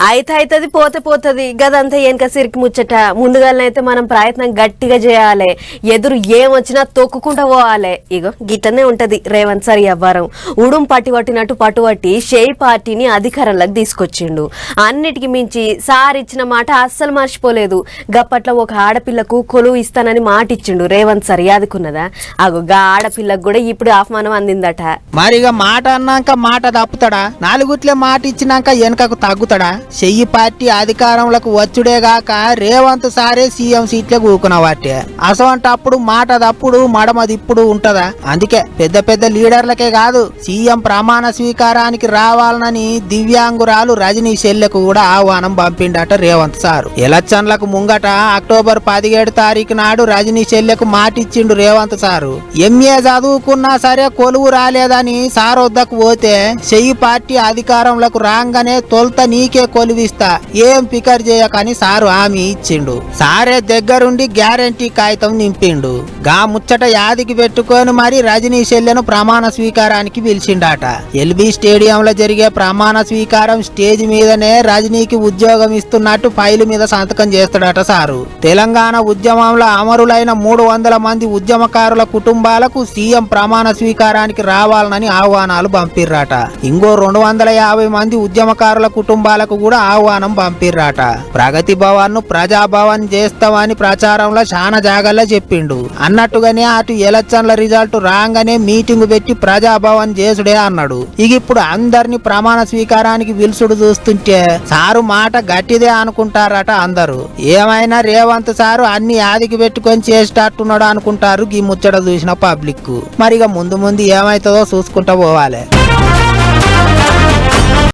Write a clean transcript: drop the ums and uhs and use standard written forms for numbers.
అయితది పోతది గదంతా వెనక సిరికి ముచ్చట. ముందుగానైతే మనం ప్రయత్నం గట్టిగా చేయాలి. ఎదురు ఏమొచ్చినా తొక్కుకుంటూ పోవాలి. ఇగో గిట్టనే ఉంటది రేవంత్ సార్ వ్యవహారం. ఉడుం పట్టినట్టు పట్టుబట్టి షేయి పార్టీని అధికారంలోకి తీసుకొచ్చిండు. అన్నిటికి మించి సార్ ఇచ్చిన మాట అస్సలు మర్చిపోలేదు. గప్పట్లో ఒక ఆడపిల్లకు కొలువు ఇస్తానని మాట ఇచ్చిండు రేవంత్ సార్. యాదుకున్నదా? అగో గా ఆడపిల్లకు కూడా ఇప్పుడు ఆహ్వానం అందిందట. మరిగా మాట అన్నాక మాట తప్పుతాడా? నాలుగుట్లే మాట ఇచ్చినాక వెనకకు తగ్గుతాడా? చెయ్యి పార్టీ అధికారంలోకి వచ్చుడేగాక రేవంత్ సారే సీఎం సీట్లే కూకునవాటే. అసవంటప్పుడు మాట తప్పుడు మడమదిప్పుడు ఉంటదా? అందుకే పెద్ద పెద్ద లీడర్లకే కాదు సీఎం ప్రమాణ స్వీకారానికి రావాలనని దివ్యాంగురాలు రజనీ షెల్లకు కూడా ఆహ్వానం పంపిండట రేవంత్ సార్. ఎలక్షన్లకు ముంగట అక్టోబర్ 17 తారీఖు నాడు రజనీ షెల్లకు మాటిచ్చిండు రేవంత్ సారు. ఎంఏ చదువుకున్నా సరే కొలువు రాలేదని సార్ వద్దకు పోతే చెయ్యి పార్టీ అధికారంలోకి రాగానే తొలుత నీకే కొలువిస్తా, ఏం ఫికర్ చేయకని సారు హామీ ఇచ్చిండు. సారే దగ్గరుండి గ్యారంటీ కాగితం నింపిండు. గా ముచ్చట యాదికి పెట్టుకొని మరి రజనీ షెల్లను ప్రమాణ స్వీకారానికి పిలిచిండట. ఎల్బీ స్టేడియంలో జరిగే ప్రమాణ స్వీకారం స్టేజ్ మీదనే రజనీకి ఉద్యోగం ఇస్తున్నట్టు ఫైలు మీద సంతకం చేస్తాడట సారు. తెలంగాణ ఉద్యమంలో అమరులైన 300 మంది ఉద్యమకారుల కుటుంబాలకు సీఎం ప్రమాణ స్వీకారానికి రావాలని ఆహ్వానాలు పంపిర్రట. ఇంకో 250 మంది ఉద్యమకారుల కుటుంబాలకు కూడా ఆహ్వానం పంపిర్రట. ప్రగతి భవన్ ను ప్రజాభవన్ చేస్తామని ప్రచారంలో చాలా జాగాల్లో చెప్పిండు. అన్నట్టుగానే అటు ఎలక్షన్ల రిజల్ట్ రాగానే మీటింగ్ పెట్టి ప్రజాభవన్ చేసుడే అన్నాడు. ఇక ఇప్పుడు అందరిని ప్రమాణ స్వీకారానికి పిలుచుడు చూస్తుంటే సారు మాట గట్టిదే అనుకుంటారట అందరూ. ఏమైనా రేవంత్ సారు అన్ని ఆదికి పెట్టుకొని చేసేటట్టున్నాడు అనుకుంటారు ఈ ముచ్చట చూసిన పబ్లిక్. మరిగా ముందు ఏమైతుందో చూసుకుంటా పోవాలి.